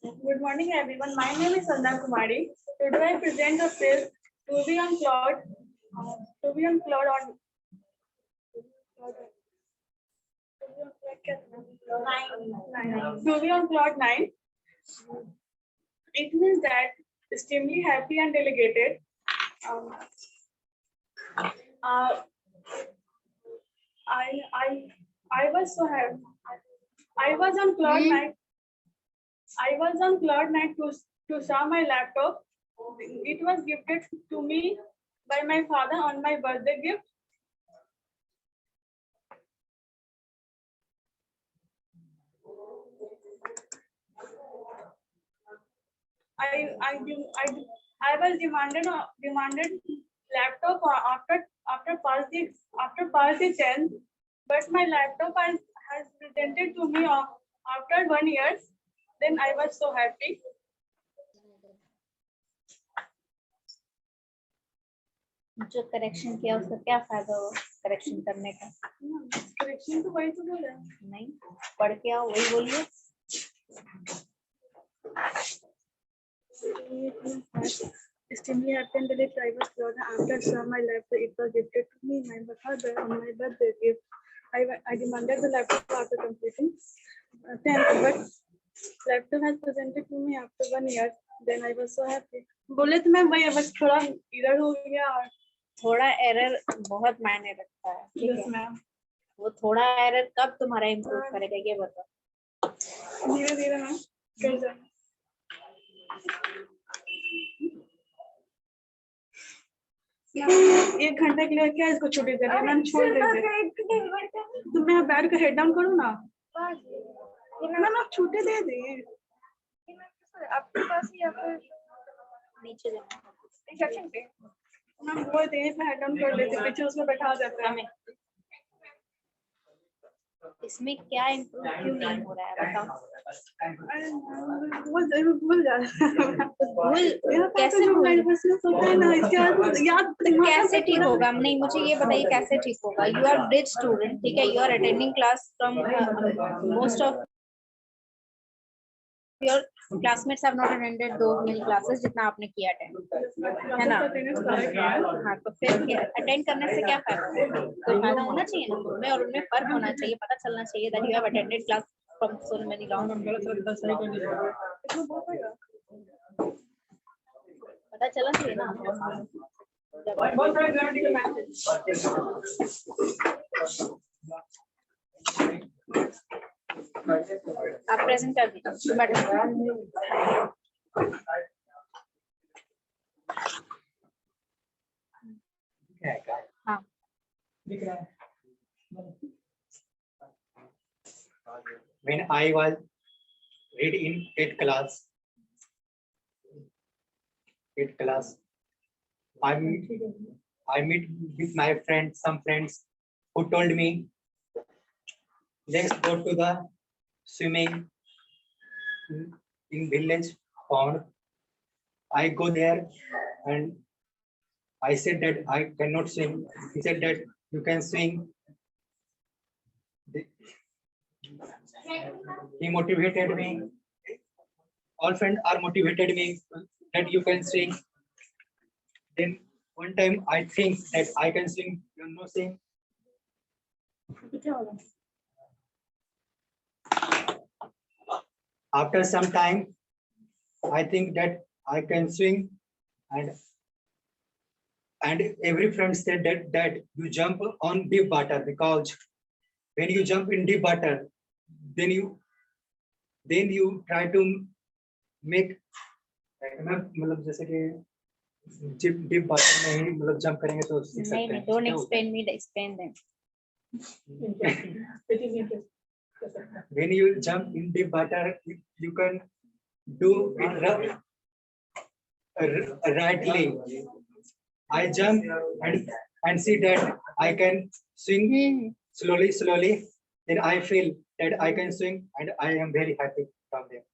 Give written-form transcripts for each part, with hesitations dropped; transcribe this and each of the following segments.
Good morning, everyone. My name is Sandhya Kumari. Today I present a phrase to be on cloud. To be on cloud on. To be on cloud nine. It means that extremely happy and delegated. Um, uh, I was so happy. I was on cloud nine. I was on cloud nine to saw my laptop. It was gifted to me by my father on my birthday gift. I was demanded laptop after pass the 10th, but my laptop has presented to me after 1 year. Then I was so happy. जो correction किया उसका क्या फायदा हो correction करने का? Correction तो वही तो बोल रहा है। नहीं, पढ़ के आओ वही बोलिए। Extremely happy and delighted I was proud after saw my laptop. It was gifted to me my father on my birthday gift. I demanded the laptop after completing 10th, but laptop has presented to me after 1 year. Then I was so happy. बोले तो मैं वही बस थोड़ा इधर हो गया और थोड़ा एरर बहुत मायने रखता है। Yes ma'am. वो थोड़ा एरर कब तुम्हारा इम्प्रूव करेगा ये बताओ। धीरे धीरे मैम कर जाए। एक घंटे के लिए क्या इसको छुट्टी दे रही है मैम, छोड़ दे। तो मैं बैठ कर हेड डाउन करूँ ना मैम, आप छुट्टी दे दी आपके पास या फिर नीचे जाना सेक्शन पे मैम, वो दे पे हेड डाउन कर लेते, पीछे उसमें बैठा जाता है। इसमें क्या इम्प्रूव क्यों नहीं हो रहा है बताओ। भूल जा कैसे कैसे ठीक होगा? नहीं, मुझे ये बताइए कैसे ठीक होगा। यू आर ब्रिज स्टूडेंट, ठीक है, you are attending class from most of your classmates have not attended too many classes जितना आपने किया अटेंड, है ना? हाँ, तो फिर अटेंड करने से क्या फायदा? कोई फायदा होना चाहिए ना उनमें, और उनमें फर्क होना चाहिए, पता चलना चाहिए that you have attended class from so many long. पता चलना चाहिए ना। आप प्रेजेंट कर दीजिए मैडम। हाँ, when I was read in 8th class, I meet with my friends, some friends who told me, let's go to the swimming in village pond. I go there and I said that I cannot swim. He said that you can swim. He motivated me. All friends are motivated me that you can swim. Then one time I think that I can swim. You know, swim. After some time, I think that I can swim, and every friend said that you jump on deep water, because when you jump in deep water, then you try to make मतलब जैसे कि deep water में ही मतलब jump करेंगे तो सीख सकते हैं। Don't explain me, explain them. When you jump in deep water, you can do it rightly. I jump and see that I can swing slowly. Then I feel that I can swing, and I am very happy from there.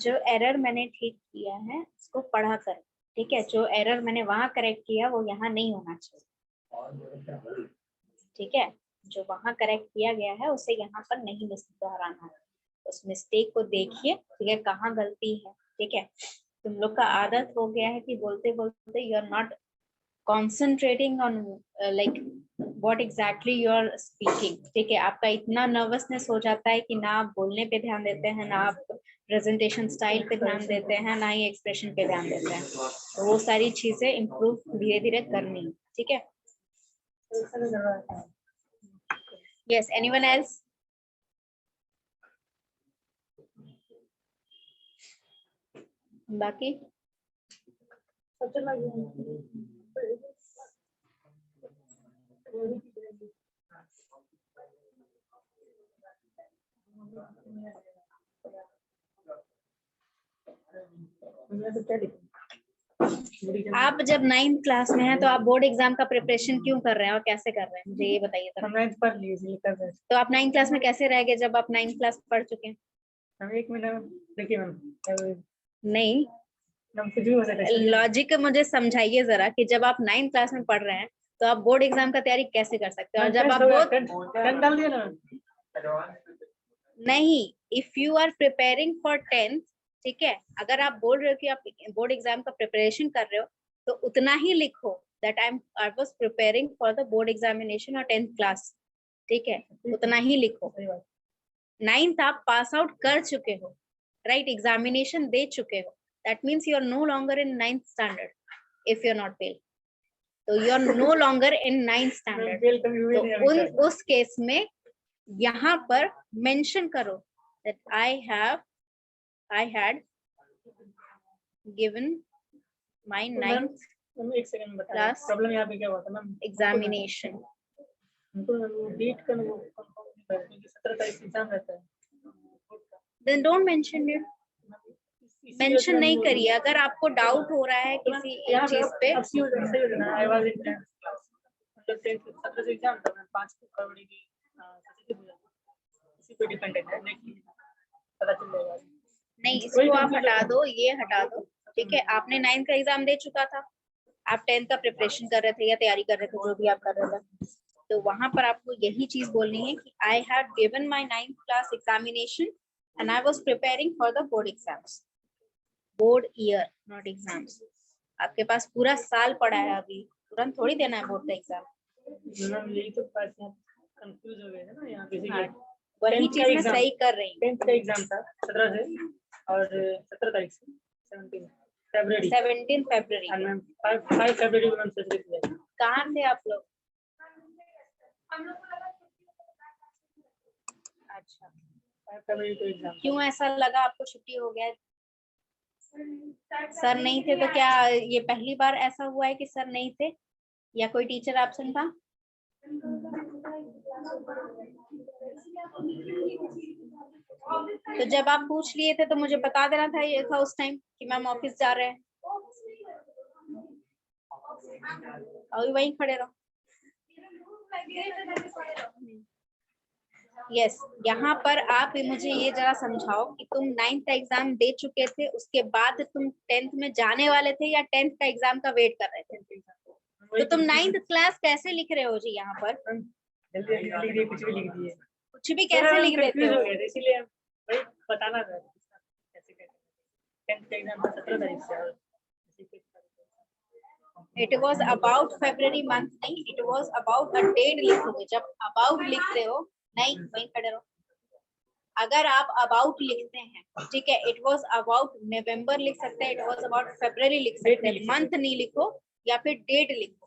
जो error मैंने ठीक किया है उसको पढ़ा कर ठीक है, जो एरर मैंने वहां करेक्ट किया वो यहाँ नहीं होना चाहिए। ठीक है, जो वहां करेक्ट किया गया है उसे यहाँ पर नहीं दोहराना है। उस मिस्टेक को देखिए, ठीक है, कहाँ गलती है। ठीक है, तुम लोग का आदत हो गया है कि बोलते बोलते you are not concentrating on like what exactly you are speaking. ठीक है, आपका इतना नर्वसनेस हो जाता है कि ना आप बोलने पे ध्यान देते हैं, ना आप प्रेजेंटेशन स्टाइल पे ध्यान देते हैं, ना ही एक्सप्रेशन पे ध्यान देते हैं। तो वो सारी चीजें इम्प्रूव धीरे धीरे करनी है। ठीक है, यस, एनीवन एल्स? बाकी आप जब 9th क्लास में हैं तो आप बोर्ड एग्जाम का प्रिपरेशन क्यों कर रहे हैं और कैसे कर रहे हैं, मुझे ये बताइए जरा। हम 9th पढ़ लिए इसलिए कर रहे हैं। तो आप 9th क्लास में कैसे रह गए जब आप 9th क्लास पढ़ चुके हैं? हम एक मिनट देखिए मैम, नहीं, हम कुछ भी हो सकता है। लॉजिक मुझे समझाइए जरा कि जब आप 9th क्लास में पढ़ रहे हैं तो आप बोर्ड एग्जाम का तैयारी कैसे कर सकते हैं, और जब आप बोर्ड 10 डाल दिया ना। नहीं, if you are preparing for 10th, ठीक है, अगर आप बोल रहे हो कि आप बोर्ड एग्जाम का प्रिपरेशन कर रहे हो तो उतना ही लिखो that I was preparing for the board examination और 10th क्लास। ठीक है, उतना ही लिखो। 9th आप पास आउट कर चुके हो, राइट, एग्जामिनेशन दे चुके हो, that means you are no longer in 9th standard if you are not fail. तो you are no longer in 9th standard. तो उस केस में यहाँ पर मेंशन करो that I had given my 9th एक सेकंड बता Class प्रॉब्लम यहाँ पे क्या हुआ था मैम। examination। हमको डेट का वो कंफर्म नहीं कर क्योंकि 17 तारीख से एग्जाम रहता है। Then don't mention it। Mention नहीं करिए। अगर आपको डाउट हो रहा है किसी एक चीज पे, अब सही हो जाना। I was in 10th class, मतलब 10th 17 से एग्जाम था, मैं 5 फरवरी की सरस्वती पूजा इसी पे डिपेंडेंट है, नेक्स्ट पता चल जाएगा। नहीं, इसको आप हटा दो, ये हटा दो। ठीक है, आपने 9th का एग्जाम दे चुका था, आप 10th का प्रिपरेशन कर रहे थे या तैयारी कर रहे थे, जो भी आप कर रहे थे, तो वहां पर आपको यही चीज बोलनी है कि I had given my 9th class examination and I was preparing for the board exams. Board year not exams. आपके पास पूरा साल पड़ा है, अभी तुरंत थोड़ी देना है बोर्ड का एग्जाम। मैम यही तो बात है, कंफ्यूज हो गए थे ना यहाँ पे। हाँ, वही चीज मैं सही कर रही हूँ। 10th का एग्जाम था 17 से और 17 तारीख से 17 फरवरी 17 फरवरी। और मैम 5 फरवरी को मैम सरस्वती पूजा। कहाँ थे आप लोग? अच्छा, 5 फरवरी को एग्जाम। क्यों ऐसा लगा आपको छुट्टी हो गया? सर नहीं थे तो क्या ये पहली बार ऐसा हुआ है कि सर नहीं थे या कोई टीचर एब्सेंट था? तो जब आप पूछ लिए थे तो मुझे बता देना था, ये था उस टाइम कि मैम ऑफिस जा रहे हैं, अभी वहीं खड़े रहो। यस, यहाँ पर आप मुझे ये जरा समझाओ कि तुम 9th का एग्जाम दे चुके थे, उसके बाद तुम 10th में जाने वाले थे या 10th का एग्जाम का वेट कर रहे थे? तो तुम 9th क्लास कैसे लिख रहे हो जी यहाँ पर? जल्दी लिख दिए, कुछ भी लिख दिए। कुछ भी कैसे लिख देते हो? इसीलिए वही बताना था कैसे कैसे। 10th का एग्जाम 17 तारीख से और It was about February month, नहीं, it was about a date लिखोगे। जब about लिखते हो, नहीं वहीं खड़े रहो। अगर आप about लिखते हैं, ठीक है, it was about November लिख सकते हैं, it was about February लिख सकते हैं, month नहीं लिखो या फिर date लिखो।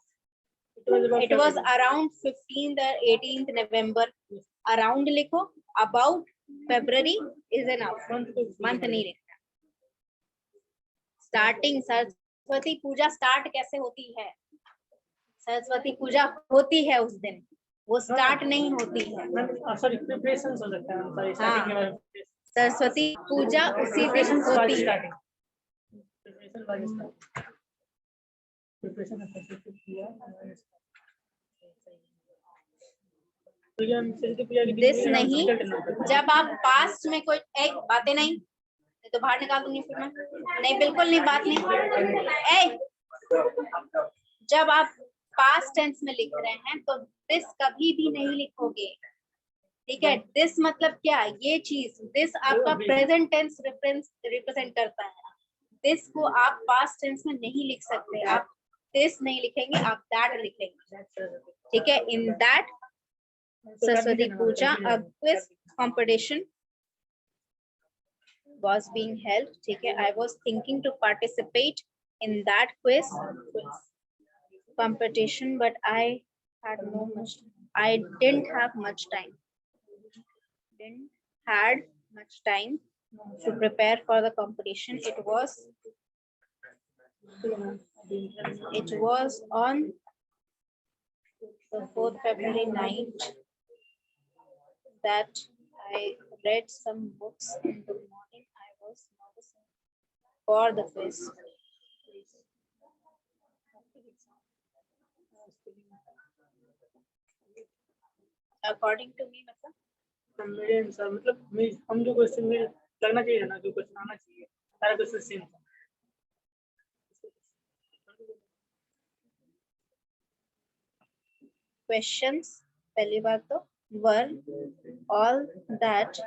It was around 15th or 18th November, around लिखो, about February is enough, month नहीं लिखना। Starting सरस्वती पूजा स्टार्ट कैसे होती है? सरस्वती पूजा होती है उस दिन, वो स्टार्ट नहीं होती है। सॉरी प्रिपरेशन हो सकता है, सॉरी स्टार्टिंग के बाद सरस्वती पूजा उसी दिन होती है। दिस नहीं, जब आप पास्ट में कोई एक बातें नहीं, तो बाहर निकाल दूंगी फिर मैं। नहीं बिल्कुल नहीं, बात नहीं। ए, जब आप पास्ट टेंस में लिख रहे हैं तो दिस कभी भी नहीं लिखोगे, ठीक है। दिस मतलब क्या, ये चीज, दिस आपका प्रेजेंट टेंस रिप्रेजेंट करता है। दिस को आप पास्ट टेंस में नहीं लिख सकते, आप दिस नहीं लिखेंगे, आप दैट लिखेंगे, ठीक है। In that Saraswati Puja a quiz competition was being held, ठीक है। I was thinking to participate in that quiz competition, but I had no much, I didn't have much time, didn't had much time to prepare for the competition. It was on the 4th February night that I read some books. In the morning I was nervous for the quiz. According to me, मतलब मेरे अनुसार मतलब हम जो question में लगना चाहिए ना, जो क्वेश्चन आना चाहिए, सारा क्वेश्चन सेम था। questions पहली बात तो were all that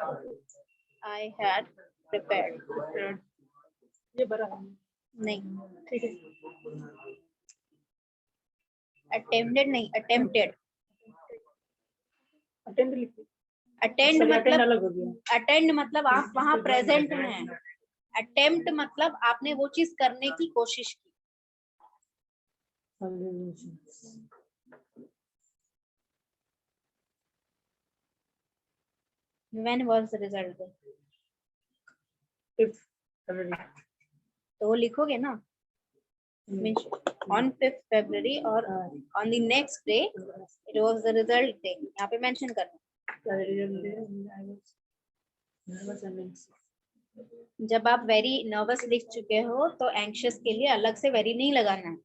I had prepared. ये बड़ा है, नहीं, ठीक है। attempted नहीं, attempted। अटेंड लिखिए। अटेंड अटेंड मतलब, अलग हो गया। अटेंड मतलब आप वहां प्रेजेंट हैं। अटेम्प्ट मतलब आपने वो चीज करने की कोशिश की। When was the result? तो वो लिखोगे ना, means on 5th February और on the next day it was the result day, यहाँ पे मेंशन करना। जब आप वेरी नर्वस लिख चुके हो तो एंग्शियस के लिए अलग से वेरी नहीं लगाना है।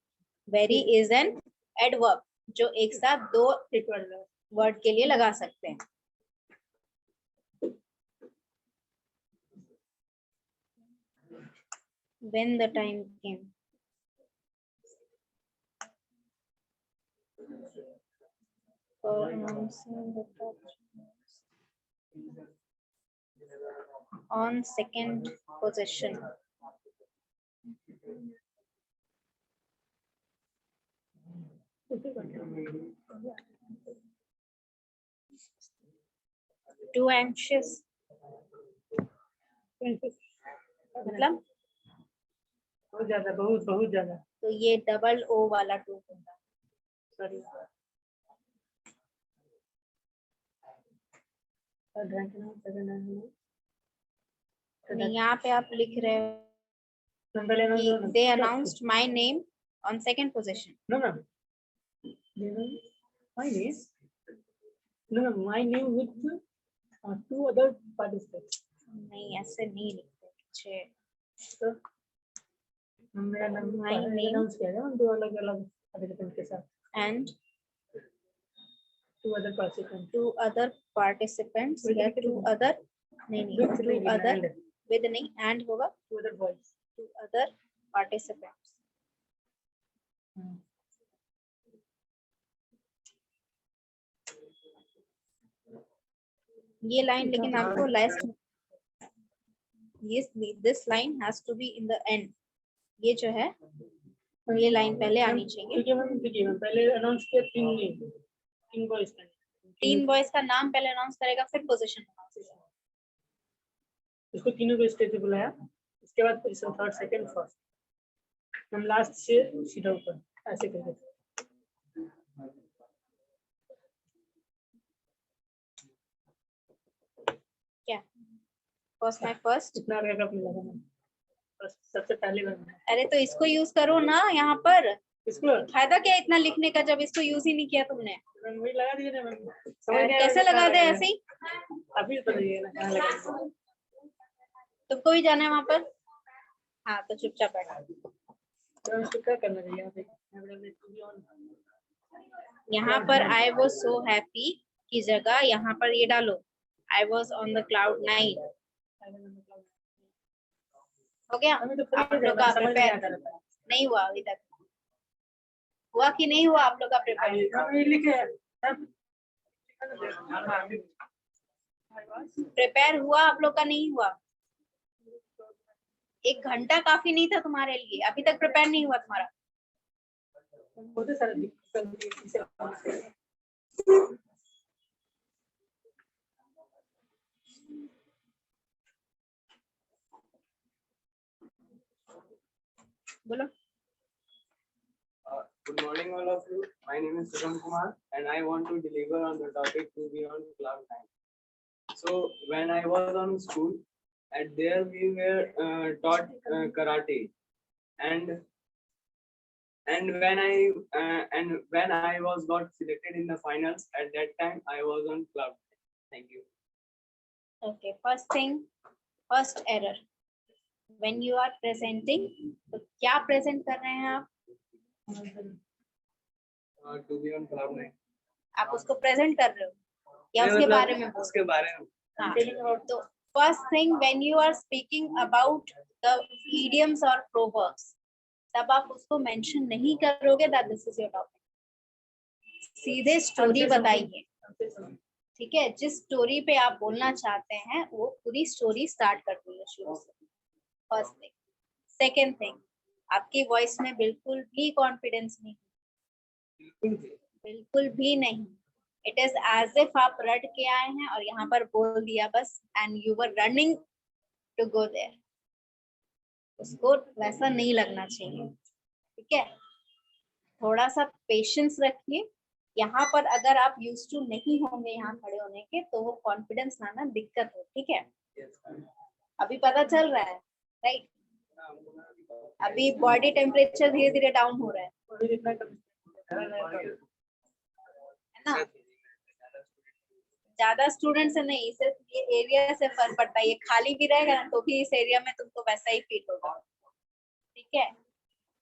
वेरी इज एन एडवर्ब जो एक साथ दो वर्ड के लिए लगा सकते हैं। When the time came, for announcing the on second possession, too anxious मतलब बहुत ज्यादा, बहुत ज्यादा। तो ये डबल ओ वाला टू होगा। सॉरी, यहाँ पे आप लिख रहे हो कि they announced my name on second position. No, no. My name. No, my name with two other participants. नहीं ऐसे नहीं लिखते। तो मेरा नाम अनाउंस किया गया दो अलग-अलग पार्टिसिपेंट के साथ। And two other participants. Two other participants या two other नहीं two other with नहीं and होगा Two other boys. two other participants. ये लाइन लेकिन आपको last this line has to be in the end. ये जो है ये लाइन पहले आनी चाहिए। ठीक है मैम, ठीक है मैम। पहले अनाउंस किया तीन बॉयज का नाम पहले अनाउंस करेगा फिर पोजीशन अनाउंस करेगा। इसको तीनों को स्टेज पे बुलाया, उसके बाद पोजीशन थर्ड सेकंड फर्स्ट। हम लास्ट से सीधा ऊपर ऐसे करके क्या फर्स्ट माय फर्स्ट इतना आगे का मिला था सबसे पहले बार। अरे तो इसको यूज करो ना यहाँ पर। इसको फायदा क्या इतना लिखने का जब इसको यूज ही नहीं किया तुमने। वही लगा दिए ना मैम। कैसे लगा दे ऐसे ही। अभी तो ये ना कहां लगा। तुमको भी जाना है वहां पर। हाँ तो चुपचाप बैठा। तो इसको क्या करना चाहिए यहाँ पे? यहाँ पर आई वाज सो हैप्पी की जगह यहाँ पर ये डालो I was on the cloud 9। हो गया अभी तो आप पूरी लोग का समझ नहीं आता प्रिपेयर रहता नहीं हुआ अभी तक? हुआ कि नहीं हुआ आप लोग का प्रिपेयर? है। ये लिखे हैं सब। प्रिपेयर हुआ आप लोग का नहीं हुआ? 1 घंटा काफी नहीं था तुम्हारे लिए? अभी तक प्रिपेयर नहीं हुआ तुम्हारा? बहुत सारे दिक्कत। बोलो। Good morning, all of you. My name is Sugam Kumar, and I want to deliver on the topic to be on cloud nine. So, when I was on school, at there we were taught karate, and when I was got selected in the finals, at that time I was on cloud nine. Thank you. Okay, first thing, first error. When you are presenting, तो क्या present कर रहे हैं आप? To be on cloud nine. आप उसको present कर रहे हो या उसके बारे में? उसके बारे में. हाँ, तो first thing when you are speaking about the idioms or proverbs, तब आप उसको mention नहीं करोगे that this is your topic. सीधे story बताइए, ठीक है? जिस story पे आप बोलना चाहते हैं वो पूरी story start कर दीजिए शुरू से. First thing. Second thing, आपकी voice में बिल्कुल भी confidence नहीं, बिल्कुल भी नहीं. It is as if आप रट के आए हैं और यहाँ पर बोल दिया बस and you were running to go there. उसको वैसा नहीं लगना चाहिए, ठीक है? थोड़ा सा पेशेंस रखिए. यहाँ पर अगर आप यूज्ड टू नहीं होंगे यहाँ खड़े होने के तो वो कॉन्फिडेंस लाना दिक्कत हो, ठीक है? अभी पता चल रहा है, राइट? अभी बॉडी टेम्परेचर धीरे धीरे डाउन हो रहा है ना? ज्यादा स्टूडेंट से नहीं, सिर्फ ये एरिया से फर्क पड़ता है. ये खाली भी रहेगा ना तो भी इस एरिया में तुमको वैसा ही फील होगा, ठीक है?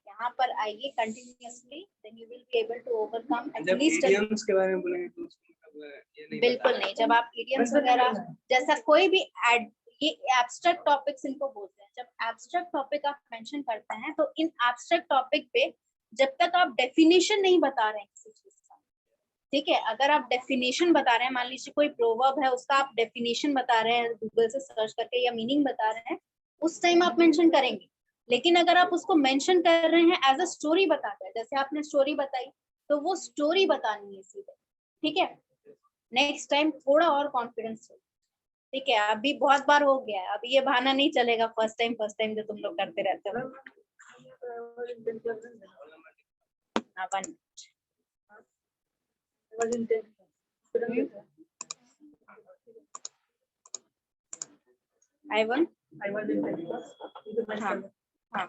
यहाँ पर आइए continuously, then you will be able to overcome at least. idioms के बारे में बोलेंगे तो ये नहीं बिल्कुल नहीं. जब आप इडियम्स वगैरह जैसा कोई भी ये एब्स्ट्रैक्ट टॉपिक्स इनको बोलते हैं. जब एब्स्ट्रैक्ट टॉपिक आप मेंशन करते हैं तो इन एब्स्ट्रैक्ट टॉपिक पे जब तक आप डेफिनेशन नहीं बता रहे हैं किसी चीज का, ठीक है? अगर आप डेफिनेशन बता रहे हैं, मान लीजिए कोई प्रोवर्ब है उसका आप डेफिनेशन बता रहे हैं गूगल से सर्च करके या मीनिंग बता रहे हैं, उस टाइम आप मेंशन करेंगे. लेकिन अगर आप उसको मेंशन कर रहे हैं एज अ स्टोरी बताकर, जैसे आपने स्टोरी बताई तो वो स्टोरी बतानी है सीधे, ठीक है? नेक्स्ट टाइम थोड़ा और कॉन्फिडेंस, ठीक है? अभी बहुत बार हो गया है, अभी ये बहाना नहीं चलेगा फर्स्ट टाइम जो तुम लोग करते रहते हो. हाँ, 1 I1. हाँ हाँ,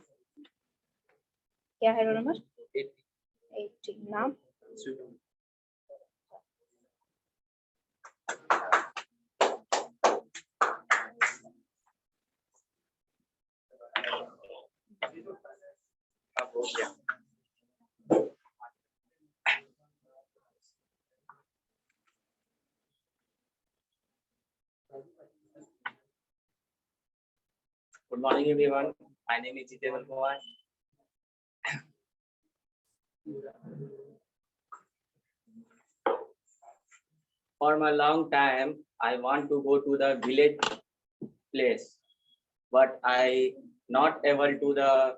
क्या है रोल नंबर? 80. नाम? Good morning, everyone. My name is Jitendra Kumar. For a long time, I want to go to the village place, but I not able to the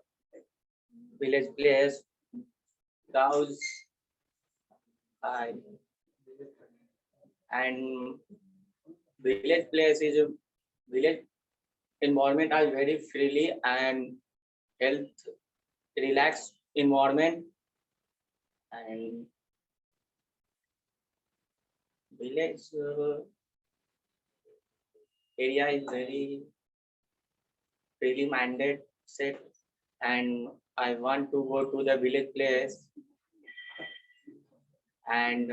village place because and village place is a village environment are very freely and health relaxed environment, and village area is very freely minded set, and I want to go to the village place, and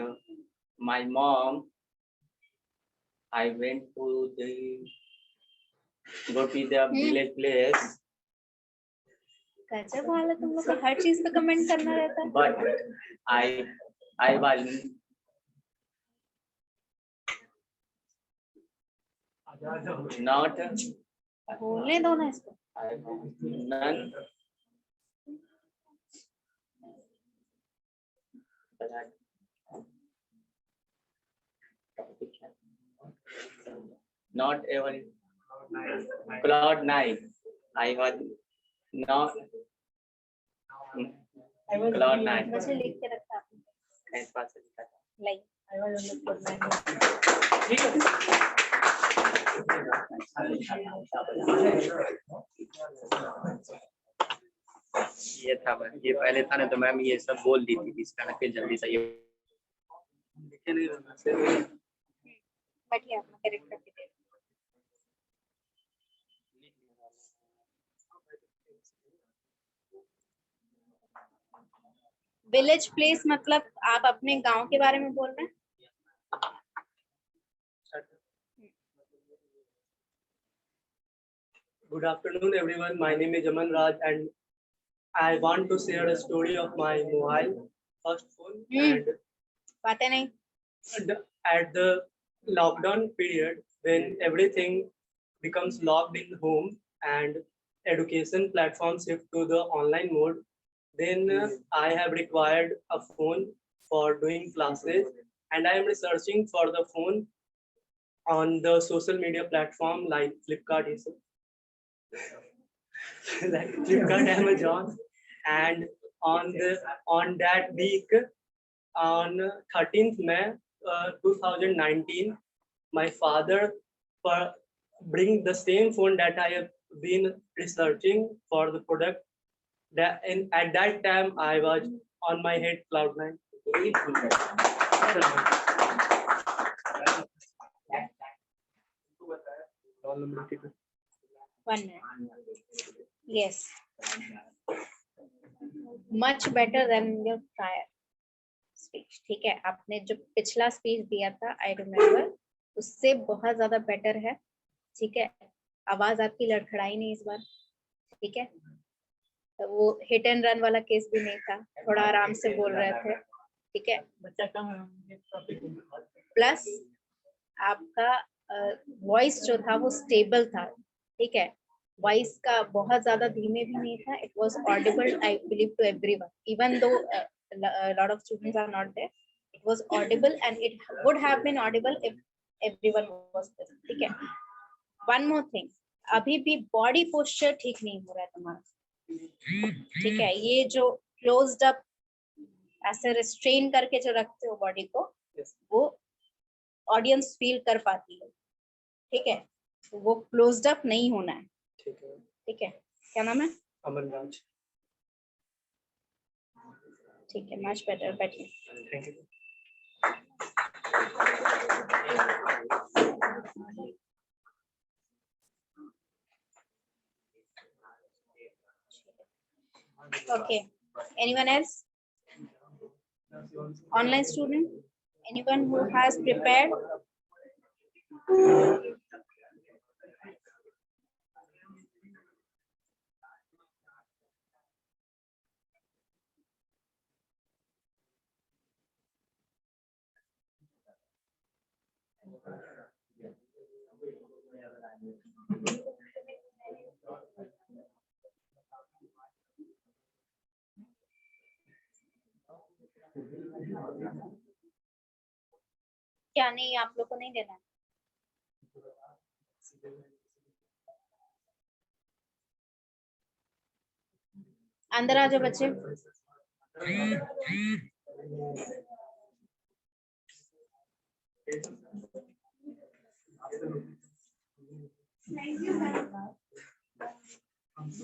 my mom, I went to the go to the village place, गजब हाल है तुम लोग का, हर चीज पे comment करना रहता है. but I was not बोलने दो ना इसको. I have none. But not even Cloud9. I was not Cloud9. मुझे लिख के रखा आपने मेरे पास लिखा था। Like I was on the Cloud9. ठीक ये था मैम, ये पहले था ना, तो मैम ये सब बोल दी थी इसका ना, फिर जल्दी से ये लिखे नहीं रहना से बैठिए आप करेक्ट करके दे विलेज प्लेस मतलब आप अपने गांव के बारे में बोल रहे हैं Good afternoon, everyone. My name is Aman Raj, and I want to share a story of my mobile first phone. बातें नहीं And at the lockdown period, when everything becomes locked in home and education platforms shift to the online mode, then I have required a phone for doing classes, and I am researching for the phone on the social media platform like Flipkart, like Flipkart, Amazon, and on that week, on 13th May 2019, my father bring the same phone that I have been researching for the product. That and at that time I was on my head Cloud9. One minute. Yes. Much better than your prior speech. ठीक है, आपने जो पिछला speech दिया था I remember, उससे बहुत ज्यादा बेटर है. ठीक है, आवाज आपकी लड़खड़ाई नहीं इस बार. ठीक है, तो वो हिट एंड रन वाला केस भी नहीं था, थोड़ा आराम से बोल रहे थे. ठीक है, बच्चा कम है प्लस आपका वॉइस जो था वो स्टेबल था. ठीक है, वॉइस का बहुत ज्यादा धीमे भी नहीं था. It was audible I believe to everyone, even though lot of students are not there. It was audible and it would have been audible if everyone was there. ठीक है, वन मोर थिंग, अभी भी body posture ठीक नहीं हो रहा है तुम्हारा. ठीक है, ये जो क्लोज्ड अप ऐसे रिस्ट्रेन करके जो रखते हो बॉडी को, वो ऑडियंस फील कर पाती है. ठीक है, वो क्लोज्ड अप नहीं होना है. ठीक है, क्या नाम है? Aman Raj. ठीक है, मच बेटर. बैठिए. Thank you. Okay, anyone else? Online student, anyone who has prepared? क्या नहीं, आप लोग को नहीं देना है? अंदर आ जाओ बच्चे.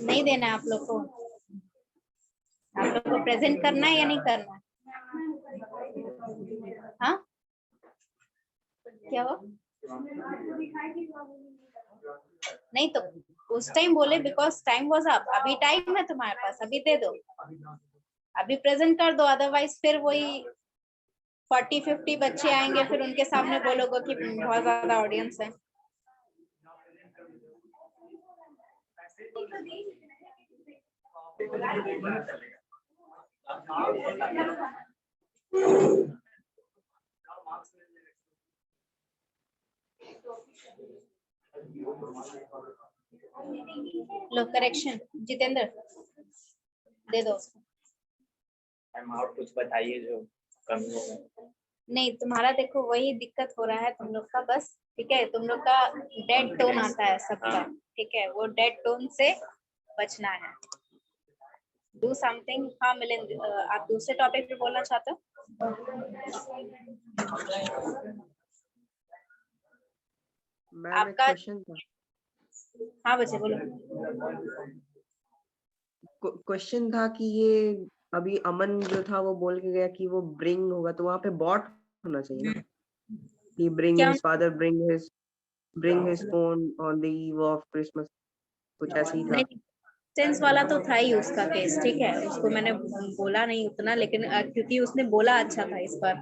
नहीं देना है आप लोग को? आप लोग को प्रेजेंट करना है या नहीं करना है? हाँ, क्या हो? नहीं तो उस टाइम बोले बिकॉज टाइम वाज अप. अभी टाइम है तुम्हारे पास, अभी दे दो, अभी प्रेजेंट कर दो. अदरवाइज फिर वही 40-50 बच्चे आएंगे, फिर उनके सामने बोलोगे कि बहुत ज्यादा ऑडियंस है. लो करेक्शन, जितेंद्र दे दो उसको। मैम और कुछ बताइए जो कमी हो गई। नहीं, तुम्हारा देखो वही दिक्कत हो रहा है तुम लोग का बस, ठीक है। तुम लोग का डेड टोन आता है सबका, ठीक है, वो डेड टोन से बचना है। Do something. हाँ मिलिंद, आप दूसरे टॉपिक पे बोलना चाहते हो? मैम एक आपका क्वेश्चन था। हाँ बच्चे बोलो। क्वेश्चन था कि ये अभी अमन जो था वो बोल के गया कि वो ब्रिंग होगा, तो वहाँ पे बॉट होना चाहिए ना कि क्या his father bring his phone on the eve of Christmas, कुछ ऐसे ही था। नहीं, सेंस वाला तो था ही उसका केस, ठीक है, उसको मैंने बोला नहीं उतना, लेकिन क्योंकि उसने बोला अच्छा था इस बार,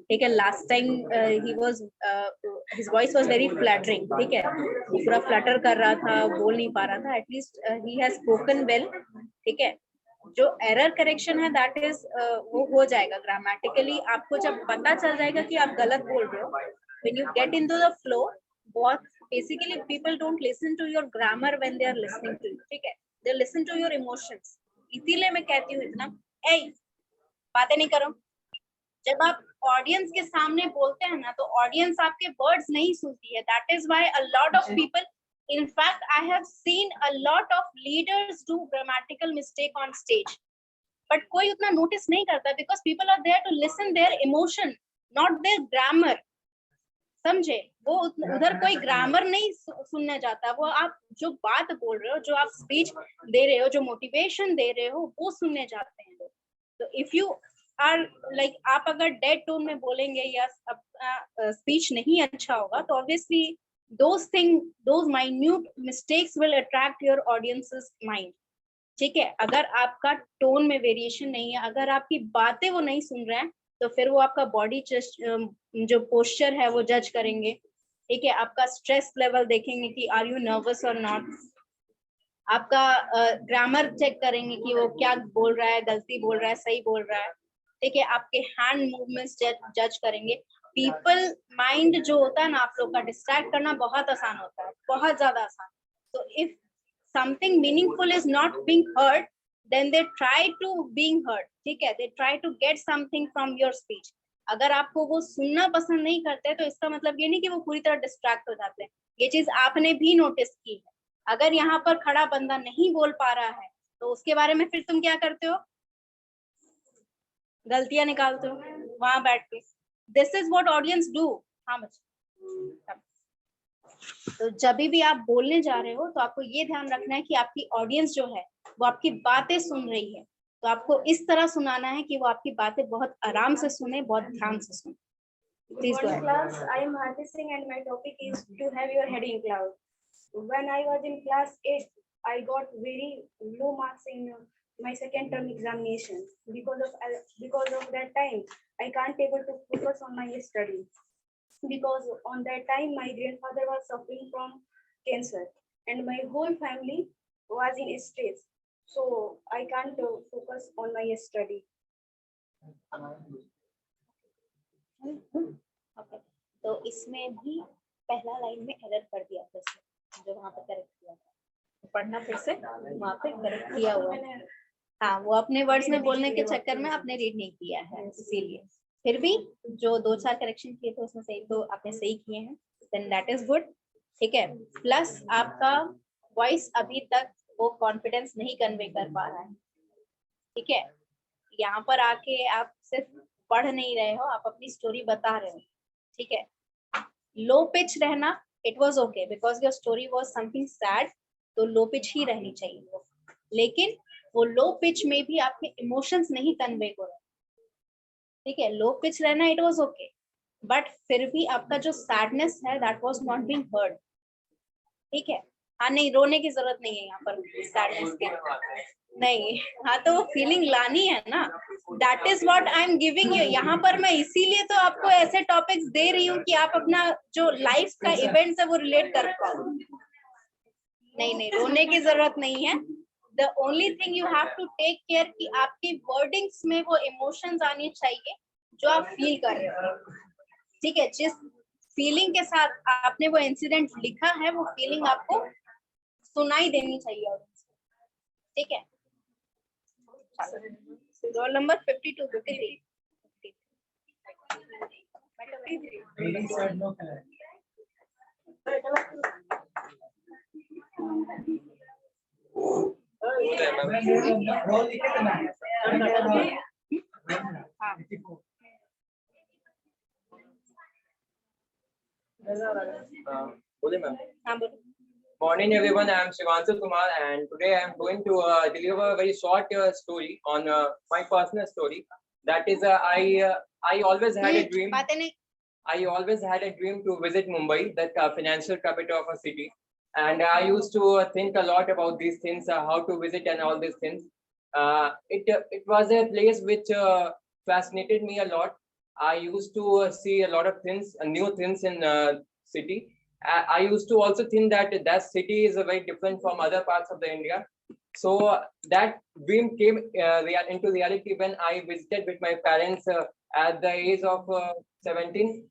ठीक है। Last time he was his voice was very flattering, ठीक है, वो पूरा फ्लटर कर रहा था, बोल नहीं पा रहा था। At least he has spoken well, ठीक है। जो एरर करेक्शन है दैट इज वो हो जाएगा ग्रामेटिकली। आपको जब पता चल जाएगा कि आप गलत बोल रहे हो, when you get into the flow, बहुत basically people don't listen to your grammar when they are listening to you, ठीक है, they listen to your emotions. इसीलिए मैं कहती हूँ इतना, ए बातें नहीं करो। जब आप ऑडियंस के सामने बोलते हैं ना, तो ऑडियंस आपके वर्ड्स नहीं सुनती है। That is why a lot of people, in fact I have seen a lot of leaders do grammatical mistake on stage, but कोई उतना नोटिस नहीं करता, because people are there to listen their emotion, not their grammar। समझे? वो उधर कोई grammar नहीं सुनने जाता, वो आप जो बात बोल रहे हो, जो आप स्पीच दे रहे हो, जो मोटिवेशन दे रहे हो, वो सुनने जाते हैं लोग। तो इफ यू आर लाइक, आप अगर डेड टोन में बोलेंगे या अपना स्पीच नहीं अच्छा होगा, तो obviously those minute mistakes will attract your audience's mind, ठीक है। अगर आपका टोन में वेरिएशन नहीं है, अगर आपकी बातें वो नहीं सुन रहे हैं, तो फिर वो आपका बॉडी जो पोस्चर है वो जज करेंगे, ठीक है। आपका स्ट्रेस लेवल देखेंगे कि आर यू नर्वस और नॉट। आपका ग्रामर चेक करेंगे कि वो क्या बोल रहा है, गलती बोल रहा है, सही बोल रहा है, ठीक है। आपके हैंड मूवमेंट्स जज करेंगे। पीपल माइंड जो होता है ना, आप लोग का डिस्ट्रैक्ट करना बहुत आसान होता है, बहुत ज्यादा आसान। तो if something meaningful is not being heard, then they try to being heard, ठीक है, they try to get something from your speech। अगर आपको वो सुनना पसंद नहीं करते, तो इसका मतलब ये नहीं कि वो पूरी तरह डिस्ट्रैक्ट हो जाते हैं। ये चीज आपने भी नोटिस की है। अगर यहाँ पर खड़ा बंदा नहीं बोल पा रहा है, तो उसके बारे में फिर तुम क्या करते हो? गलतियां निकालते हो वहां बैठ के। This is what audience do. हाँ बच्चे, तो जब भी आप बोलने जा रहे हो, तो आपको ये ध्यान रखना है कि आपकी ऑडियंस जो है वो आपकी बातें सुन रही है। तो आपको इस तरह सुनाना है कि वो आपकी बातें बहुत आराम से सुने, बहुत ध्यान से सुने। Please go ahead. Class, I am Harti Singh and my topic is to have your head in cloud. When I was in class 8, I got very low marks in my second term examination. Because of that time, I can't able to focus on my study. Because on that time my grandfather was suffering from cancer and my whole family was in stress, so I can't focus on my study. Okay. तो इसमें भी पहला line में error कर दिया था, जो वहां पे करेक्ट किया था। पढ़ना फिर से, वहां पे करेक्ट किया हुआ है। हाँ, वो अपने वर्ड्स में बोलने के चक्कर में आपने रीड नहीं किया है, इसीलिए। फिर भी जो 2-4 करेक्शन किए थे उसमें से तो आपने सही किए हैं, देन दैट इज गुड, ठीक है। प्लस आपका वॉइस अभी तक वो कॉन्फिडेंस नहीं कन्वे कर पा रहा है, ठीक है। यहाँ पर आके आप सिर्फ पढ़ नहीं रहे हो, आप अपनी स्टोरी बता रहे हो, ठीक है। लो पिच रहना, it was okay because your story was something sad, तो लो पिच ही रहनी चाहिए। लेकिन वो लो पिच में भी आपके इमोशंस नहीं कन्वे हो रहे, ठीक है। लो पिच रहना, इट वाज ओके, बट फिर भी आपका जो सैडनेस है that was not being heard, ठीक है। हाँ, नहीं रोने की जरूरत नहीं है यहाँ पर सैडनेस के, नहीं। हाँ, तो वो फीलिंग लानी है ना, that is what I am giving you. यहाँ पर मैं इसीलिए तो आपको ऐसे टॉपिक्स दे रही हूँ कि आप अपना जो लाइफ का इवेंट है वो रिलेट कर पाओ। नहीं, रोने की जरूरत नहीं है। The only thing you have to take care कि आपकी वर्डिंग्स में वो इमोशंस आनी चाहिए जो आप फील कर रहे हो, ठीक है। जिस फीलिंग के साथ आपने वो इंसिडेंट लिखा है, वो फीलिंग आपको सुनाई देनी चाहिए ऑडियंस को, ठीक है। Roll number 52 53 Really said no color. Roll लिखे थे मैम। हाँ बोले मैम। हाँ बोलो। Morning everyone, I am Shivanshu Kumar and today I am going to deliver a very short story on my personal story. That is, I always had a dream. बातें नहीं I always had a dream to visit Mumbai, that financial capital of a city. And I used to think a lot about these things, how to visit and all these things. It was a place which fascinated me a lot. I used to see a lot of things, new things in city. I used to also think that that city is very different from other parts of the India. So that dream came into reality when I visited with my parents at the age of 17.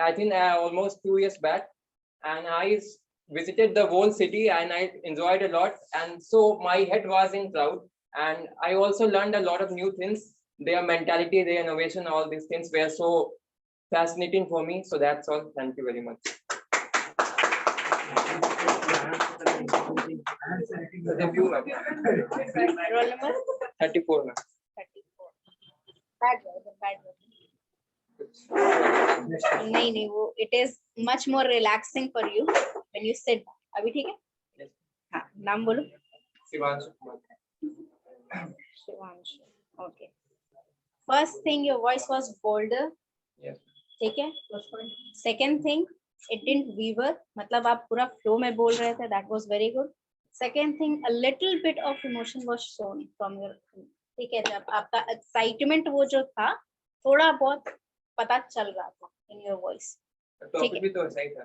I think almost 2 years back, and I visited the whole city and I enjoyed a lot. And so my head was in cloud, and I also learned a lot of new things. Their mentality, their innovation, all these things were so fascinating for me. So that's all. Thank you very much. Review, ma'am. Roll number 34, ma'am. 34 bad नहीं नहीं वो it is much more relaxing for you when you sit. अभी ठीक है? Yes. हाँ नाम बोलो। Shivanshu Kumar. Shivanshu okay. First thing your voice was bolder, Yes. ठीक है। Second thing it didn't waver, मतलब आप पूरा फ्लो में बोल रहे थे, that was very good. Second thing a little bit of emotion was shown from your, ठीक है, जब आपका एक्साइटमेंट वो जो था थोड़ा बहुत पता चल रहा था इन योर वॉइस, टॉपिक भी तो सही था।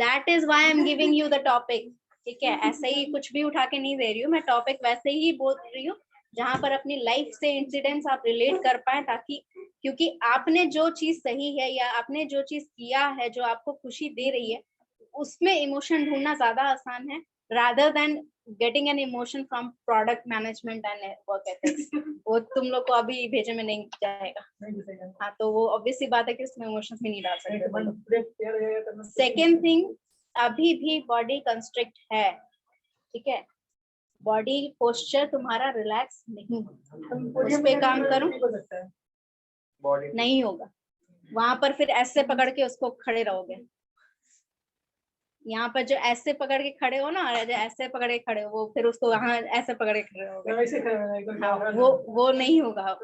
That is why I am giving you the topic, ठीक है। ऐसे ही कुछ भी उठा के नहीं दे रही हूँ मैं, टॉपिक वैसे ही बोल रही हूँ जहां पर अपनी लाइफ से इंसिडेंट्स आप रिलेट कर पाए, ताकि क्योंकि आपने जो चीज सही है या आपने जो चीज किया है जो आपको खुशी दे रही है उसमें इमोशन ढूंढना ज्यादा आसान है rather than getting an emotion from product management and work ethics. वो तुम लोग को अभी भेजे में नहीं जाएगा। हाँ तो वो ऑब्वियसली बात है कि उसमें इमोशंस भी नहीं डाल सकते। सेकेंड थिंग, अभी भी बॉडी कंस्ट्रिक्ट है, ठीक है। बॉडी पोस्चर तुम्हारा रिलैक्स नहीं है, उस पे काम करो, बॉडी नहीं होगा। वहां पर फिर ऐसे पकड़ के उसको खड़े रहोगे, यहाँ पर जो ऐसे पकड़ के खड़े हो ना, और जो ऐसे पकड़ के खड़े हो, वो फिर उसको वहां ऐसे पकड़ के खड़े रहोगे, हाँ, वो नहीं होगा।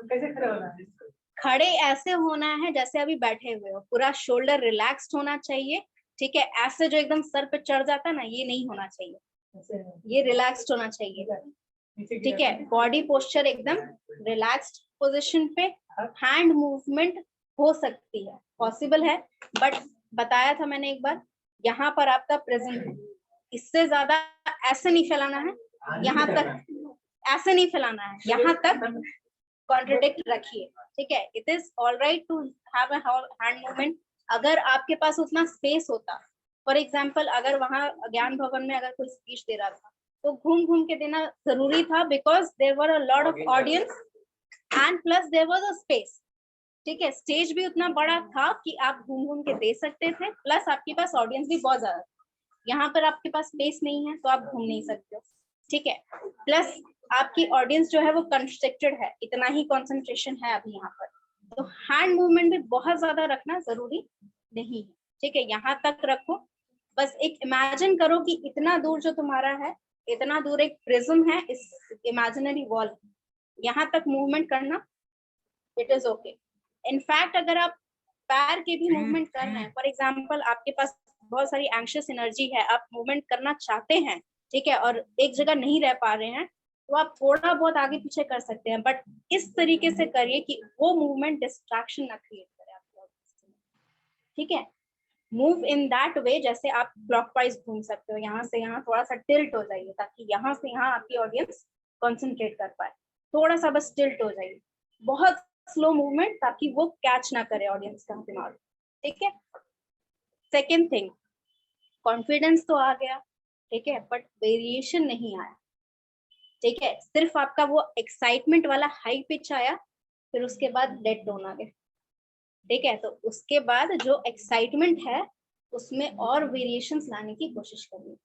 खड़े ऐसे होना है जैसे अभी बैठे हुए हो, पूरा शोल्डर रिलैक्स्ड होना चाहिए, ठीक है। ऐसे जो एकदम सर पे चढ़ जाता है ना, ये नहीं होना चाहिए, ये रिलैक्स्ड होना चाहिए, ठीक है। बॉडी पोस्चर एकदम रिलैक्स्ड पोजीशन पे, हैंड मूवमेंट हो सकती है, पॉसिबल है, बट बताया था मैंने एक बार, यहाँ पर आपका प्रेजेंट है, इससे ज्यादा ऐसे नहीं फैलाना है, यहाँ तक ऐसे नहीं फैलाना है, यहाँ तक कॉन्ट्रडिक्ट रखिए, ठीक है। It is all right to have a hand movement अगर आपके पास उतना स्पेस होता। फॉर एग्जाम्पल, अगर वहां ज्ञान भवन में अगर कोई स्पीच दे रहा था तो घूम घूम के देना जरूरी था, because there were a lot of audience and plus there was a space, ठीक है। स्टेज भी उतना बड़ा था कि आप घूम घूम के दे सकते थे, प्लस आपके पास ऑडियंस भी बहुत ज्यादा था। यहाँ पर आपके पास स्पेस नहीं है तो आप घूम नहीं सकते हो, ठीक है। प्लस आपकी ऑडियंस जो है वो कंस्ट्रक्टेड है, इतना ही कंसंट्रेशन है अभी यहाँ पर, तो हैंड मूवमेंट भी बहुत ज्यादा रखना जरूरी नहीं है, ठीक है। यहाँ तक रखो, बस एक इमेजिन करो कि इतना दूर जो तुम्हारा है, इतना दूर एक प्रिज्म है, इस इमेजिनरी वॉल, यहाँ तक मूवमेंट करना इट इज ओके। इनफैक्ट अगर आप पैर के भी मूवमेंट कर रहे हैं, फॉर एग्जाम्पल आपके पास बहुत सारी एंग्शियस एनर्जी है, आप मूवमेंट करना चाहते हैं, ठीक है, और एक जगह नहीं रह पा रहे हैं, तो आप थोड़ा बहुत आगे पीछे कर सकते हैं, बट इस तरीके से करिए कि वो मूवमेंट डिस्ट्रैक्शन ना क्रिएट करे आपको, ठीक है। मूव इन दैट वे, जैसे आप क्लॉकवाइज घूम सकते हो, यहाँ से यहाँ थोड़ा सा टिल्ट हो जाइए, ताकि यहाँ से यहाँ आपकी ऑडियंस कंसंट्रेट कर पाए, थोड़ा सा बस टिल्ट हो जाइए, बहुत स्लो मूवमेंट, ताकि वो कैच ना करे ऑडियंस का दिमाग, ठीक है। सेकेंड थिंग, कॉन्फिडेंस तो आ गया, ठीक है, बट वेरिएशन नहीं आया। ठीक है, सिर्फ आपका वो एक्साइटमेंट वाला हाई पिच आया, फिर उसके बाद डेड टोन आ गया। ठीक है, तो उसके बाद जो एक्साइटमेंट है उसमें और वेरिएशंस लाने की कोशिश करनी।